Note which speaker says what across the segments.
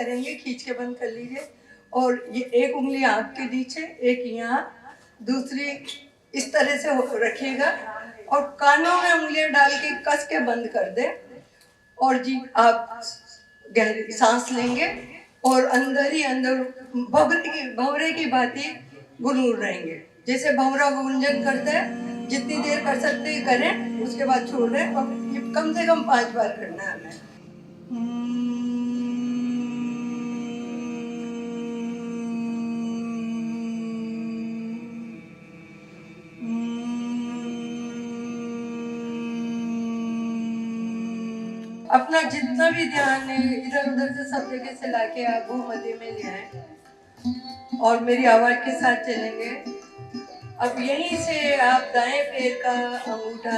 Speaker 1: करेंगे, खींच के बंद कर लीजिए। और ये एक उंगली आँख के नीचे, एक यहाँ, दूसरी इस तरह से रखिएगा और कानों में उंगलियां डाल के कस के बंद कर दे। और जी आप गहरी सांस लेंगे और अंदर ही अंदर भंवरे की भांति गुनगुन रहेंगे। जैसे भंवरा गुंजन करते हैं, जितनी देर कर सकते हैं करें, उसके बाद छोड़ दें। और ये कम से कम 5 बार करना है हमें। अपना जितना भी ध्यान है इधर उधर से सब जगह से लाके आप भूमध्य में ले आए और मेरी आवाज के साथ चलेंगे। अब यहीं से आप दाएं पैर का अंगूठा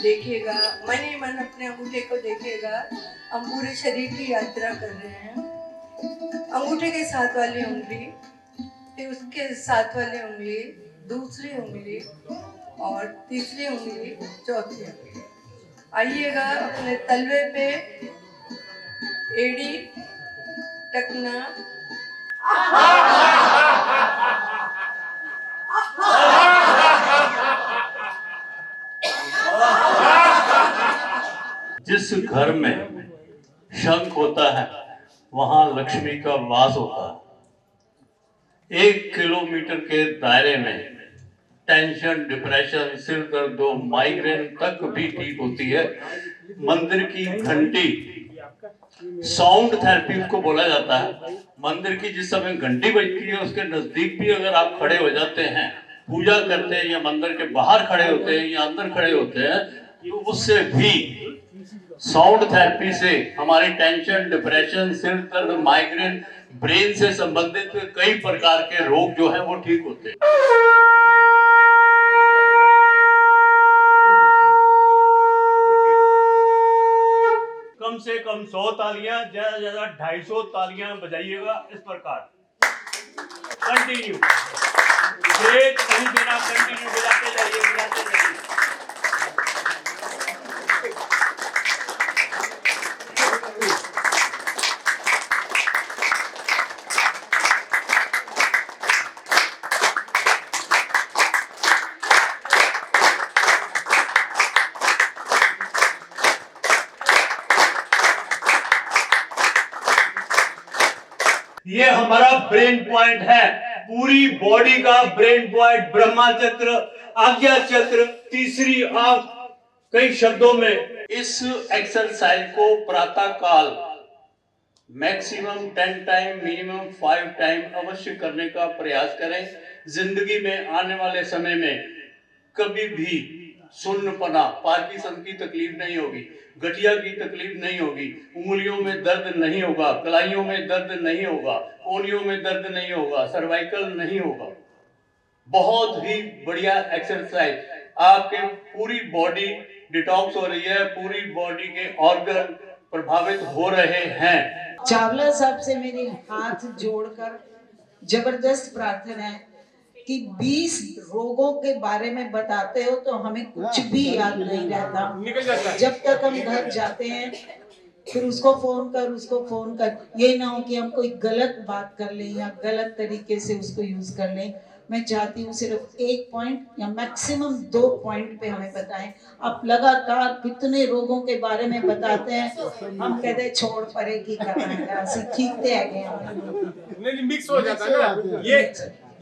Speaker 1: देखिएगा, मन ही मन अपने अंगूठे को देखिएगा। हम पूरे शरीर की यात्रा कर रहे हैं। अंगूठे के साथ वाली उंगली, फिर उसके साथ वाली उंगली, दूसरी उंगली और तीसरी उंगली, चौथी उंगली। आइएगा अपने तलवे पे, एड़ी, टकना,
Speaker 2: जिस घर में शंख होता है वहां लक्ष्मी का वास होता है। 1 किलोमीटर के दायरे में टेंशन, डिप्रेशन, सिर दर्द, माइग्रेन तक भी ठीक होती है। मंदिर की घंटी, साउंड थेरेपी उसको बोला जाता है। मंदिर की जिस समय घंटी बजती है उसके नजदीक भी अगर आप खड़े हो जाते हैं, पूजा करते हैं या मंदिर के बाहर खड़े होते हैं या अंदर खड़े होते हैं, तो उससे भी साउंड थेरेपी से हमारी टेंशन, डिप्रेशन, सिर दर्द, माइग्रेन, ब्रेन से संबंधित कई प्रकार के रोग जो है वो ठीक होते हैं। कम से कम 100 तालियां, ज्यादा से ज्यादा 250 तालियां बजाइएगा इस प्रकार। कंटिन्यू ब्रेक नहीं देना, कंटिन्यू बजाते जाइए, बजाते जाइए। ये हमारा ब्रेन पॉइंट है, पूरी बॉडी का ब्रेन पॉइंट, ब्रह्मा चक्र, आज्ञा चक्र, तीसरी आंख। कई शब्दों में इस एक्सरसाइज को प्रातः काल मैक्सिमम 10 टाइम, मिनिमम 5 टाइम अवश्य करने का प्रयास करें। जिंदगी में आने वाले समय में कभी भी सुन्नपना, पार्किंसन की तकलीफ नहीं होगी, गठिया की तकलीफ नहीं होगी, उंगलियों में दर्द नहीं होगा, कलाइयों में दर्द नहीं होगा, कोहनियों में दर्द नहीं होगा, सर्वाइकल नहीं होगा। बहुत ही बढ़िया एक्सरसाइज, आपके पूरी बॉडी डिटॉक्स हो रही है, पूरी बॉडी के ऑर्गन प्रभावित हो रहे हैं।
Speaker 3: चावला साहब से मेरे हाथ जोड़कर जबरदस्त प्रार्थना है कि 20 रोगों के बारे में बताते हो तो हमें कुछ भी याद नहीं रहता। जब तक हम घर जाते हैं फिर उसको फोन कर, ये ना हो कि हम कोई गलत बात कर लें या गलत तरीके से उसको यूज कर लें। मैं चाहती हूँ सिर्फ 1 पॉइंट या मैक्सिमम 2 पॉइंट पे हमें बताएं। आप लगातार कितने रोगों के बारे में बताते हैं, हम कहते हैं छोड़ परे की करना है, सीखते हैं,
Speaker 4: मिक्स हो जाता है ना,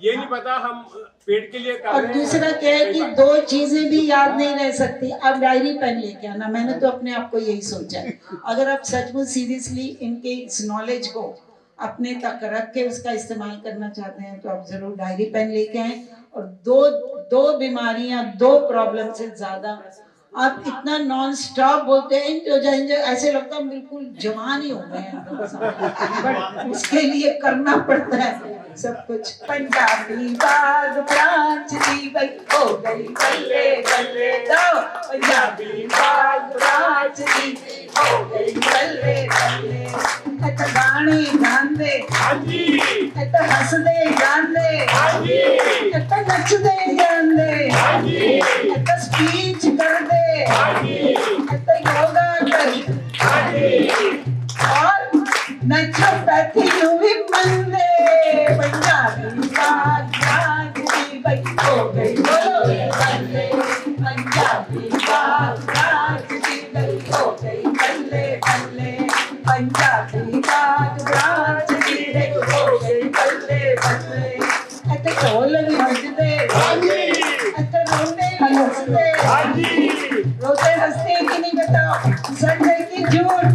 Speaker 4: ये नहीं पता हम पेट के लिए कर
Speaker 3: और
Speaker 4: रहे हैं।
Speaker 3: दूसरा क्या है कि 2 चीजें भी याद नहीं रह सकती। अब डायरी पेन लेके आना, मैंने तो अपने आप को यही सोचा है। अगर आप सचमुच सीरियसली इनके इस नॉलेज को अपने तक रख के उसका इस्तेमाल करना चाहते हैं तो आप जरूर डायरी पेन लेके आए। और दो बीमारियां, 2 प्रॉब्लम से ज्यादा आप इतना नॉन स्टॉप बोलते हैं इंजो, ऐसे लगता है बिल्कुल जवान ही हो गए हैं, बट उसके लिए करना पड़ता है सब कुछ। पंजाबी बाग ब्रांच दी गई हो गई बल्ले बल्ले दो, पंजाबी बाग ब्रांच दी हो गई बल्ले बल्ले। इतना गाने गांदे, हाजी इतना हंसदे गांदे, हाजी इतना नचदे गांदे, हाजी इतना स्पीच करदे, हाजी इतना योगा कर, हाजी और नेचुरोपैथी कथिनु भी मंदे पंजाबी बात बात की गई हो गई बोलो बल्ले पंजाबी बात बात की गई हो गई बल्ले बल्ले पंजाबी बात बात की गई हो गई बल्ले बल्ले अते ढोल भी बजदे अते रोने भी हंसदे रोते हंसते कि नहीं बताओ सच है कि झूठ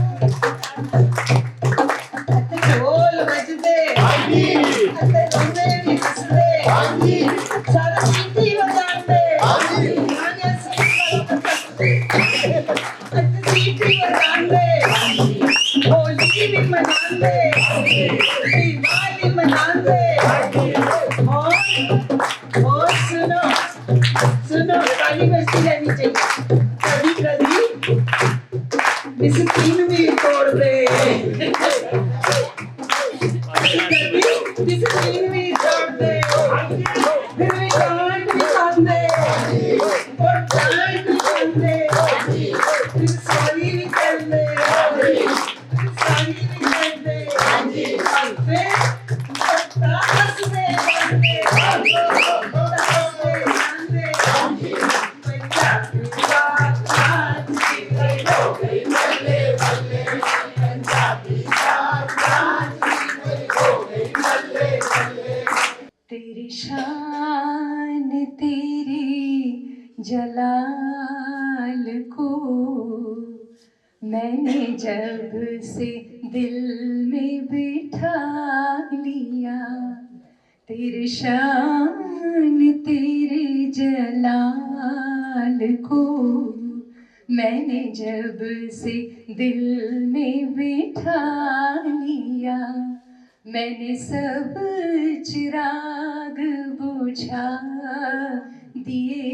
Speaker 3: अते ढोल बजदे अते रोने भी हंसदे सारा सीटी बजाते आगे सीटी अते सीटी बजाते होली भी मनाते दिवाली मनाते और सुनो सुनो ताली बजती रहनी चाहिए कभी कभी डिसिप्लिन भी तोड़ दे कभी डिसिप्लिन भी तोड़ दे फिर भी डांट भी खाते और डांट भी खाते फिर सॉरी भी कर दे सॉरी भी कर दे फिर पत्ता हंस दे
Speaker 1: तेरी शान तेरी जलाल को मैंने जब से दिल में बिठा लिया तेरी शान तेरे जलाल को मैंने जब से दिल में बिठा लिया मैंने सब चिराग बुझा दिए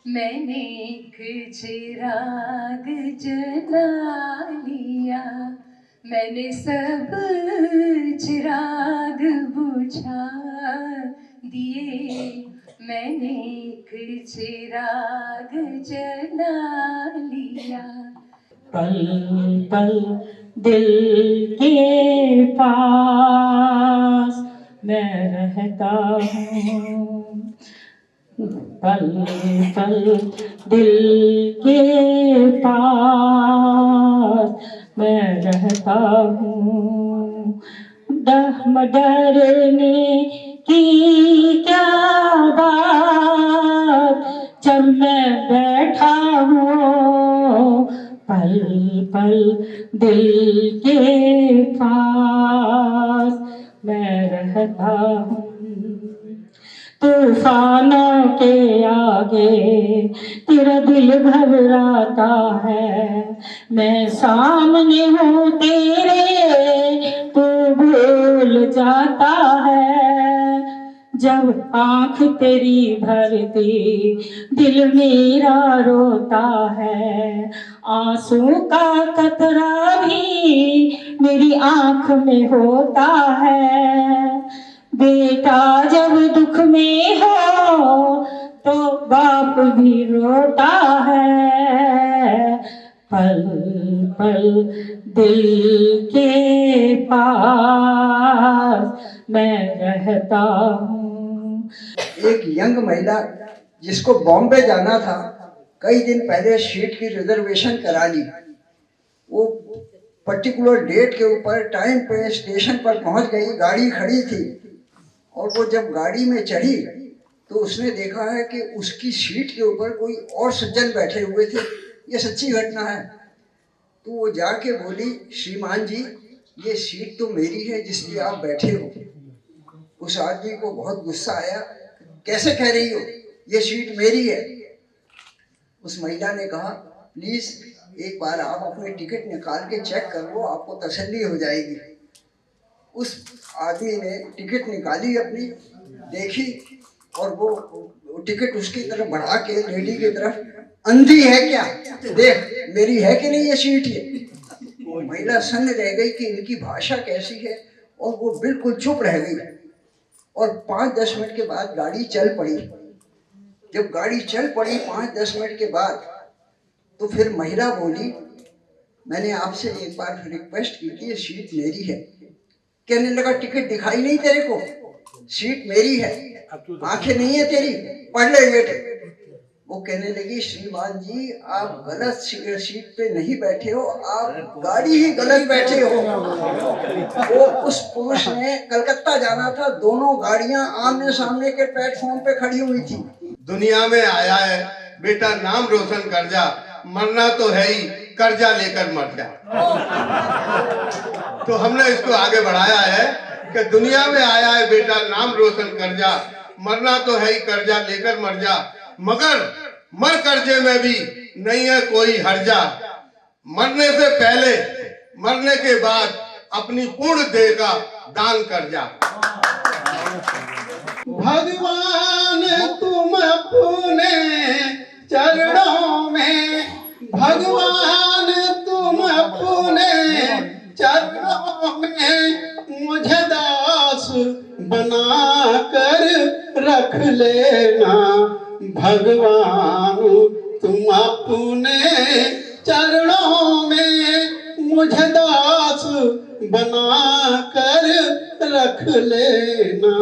Speaker 1: मैंने एक चिराग जला लिया मैंने सब चिराग बुझा दिए मैंने एक चिराग जला लिया
Speaker 3: पल पल दिल के पास मैं रहता हूँ पल पल दिल के पास मैं रहता हूँ डरने की क्या बात जब मैं बैठा हूँ पल पल दिल के पास मैं रहता हूँ तूफानों के आगे तेरा दिल घबराता है मैं सामने हूँ तेरे तू भूल जाता है जब आँख तेरी भरती दिल मेरा रोता है आंसू का कतरा भी मेरी आँख में होता है बेटा जब दुख में हो तो बाप भी रोता है पल पल दिल के पास मैं रहता हूँ
Speaker 5: एक यंग महिला जिसको बॉम्बे जाना था कई दिन पहले सीट की रिजर्वेशन करा ली वो पर्टिकुलर डेट के ऊपर टाइम पे स्टेशन पर पहुंच गई गाड़ी खड़ी थी और वो जब गाड़ी में चढ़ी तो उसने देखा है कि उसकी सीट के ऊपर कोई और सज्जन बैठे हुए थे ये सच्ची घटना है तो वो जाके बोली श्रीमान जी ये सीट तो मेरी है जिसलिए आप बैठे हो उस आदमी को बहुत गुस्सा आया कैसे कह रही हो ये सीट मेरी है उस महिला ने कहा प्लीज एक बार आप अपने टिकट निकाल के चेक कर लो आपको तसल्ली हो जाएगी उस आदमी ने टिकट निकाली अपनी देखी और वो टिकट उसकी तरफ बढ़ा के लेडी की तरफ अंधी है क्या देख मेरी है कि नहीं ये सीट ये वो महिला सन्न रह गई कि इनकी भाषा कैसी है और वो बिल्कुल चुप रह गई और 5-10 मिनट के बाद गाड़ी चल पड़ी जब गाड़ी चल पड़ी 5-10 मिनट के बाद तो फिर महिला बोली मैंने आपसे एक बार रिक्वेस्ट की थी ये सीट मेरी है कहने लगा टिकट दिखाई नहीं तेरे को, सीट मेरी है, आंखें नहीं है तेरी, पढ़ ले बेटे। वो कहने लगी श्रीमान जी आप गलत सीट पे नहीं बैठे हो, आप गाड़ी ही गलत बैठे हो। वो उस पुरुष ने कलकत्ता जाना था, दोनों गाड़ियां आमने सामने के प्लेटफॉर्म पे खड़ी हुई थी।
Speaker 6: दुनिया में आया है बेटा नाम रोशन कर जा, मरना तो है ही, कर्जा लेकर मर जा। तो हमने इसको आगे बढ़ाया है कि दुनिया में आया है बेटा नाम रोशन कर जा, मरना तो है ही, कर्जा लेकर मर जा, मगर मर कर्जे में भी नहीं है कोई हर्जा। मरने से पहले मरने के बाद अपनी पूर्ण देह का दान कर जा।
Speaker 7: भगवान तुम अपने चरणों में, भगवान तुम अपने चरणों में मुझे दास बना कर रख लेना। भगवान तुम अपने चरणों में मुझे दास बना कर रख लेना।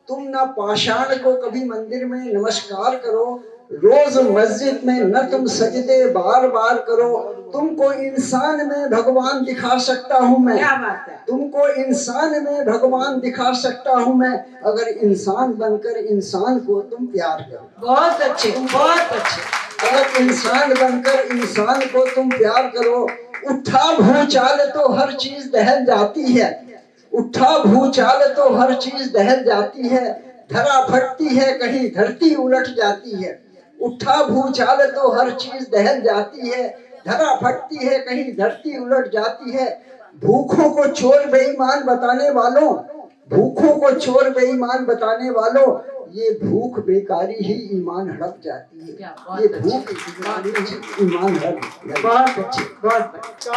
Speaker 5: तुम ना पाषाण को कभी मंदिर में नमस्कार करो, रोज मस्जिद में न तुम सजदे बार बार करो। तुमको इंसान में भगवान दिखा सकता हूँ मैं,
Speaker 3: क्या बात है।
Speaker 5: तुमको इंसान में भगवान दिखा सकता हूँ मैं, अगर इंसान बनकर इंसान को तुम प्यार करो।
Speaker 3: बहुत अच्छे, बहुत अच्छे।
Speaker 5: अगर इंसान बनकर इंसान को तुम प्यार करो। उठा भूचाल तो हर चीज दहल जाती है, उठा भूचाल तो हर चीज दहल जाती है, धरा फटती है कहीं धरती उलट जाती है। उठा भूचाल तो हर चीज दहल जाती है, धरा फटती है कहीं धरती उलट जाती है। भूखों को चोर बेईमान बताने वालों, भूखों को चोर बेईमान बताने वालों, ये भूख बेकारी ही ईमान हड़प जाती है। ये भूख बेकारी ही ईमान हड़प जाती है।
Speaker 3: बहुत अच्छे, बहुत अच्छे।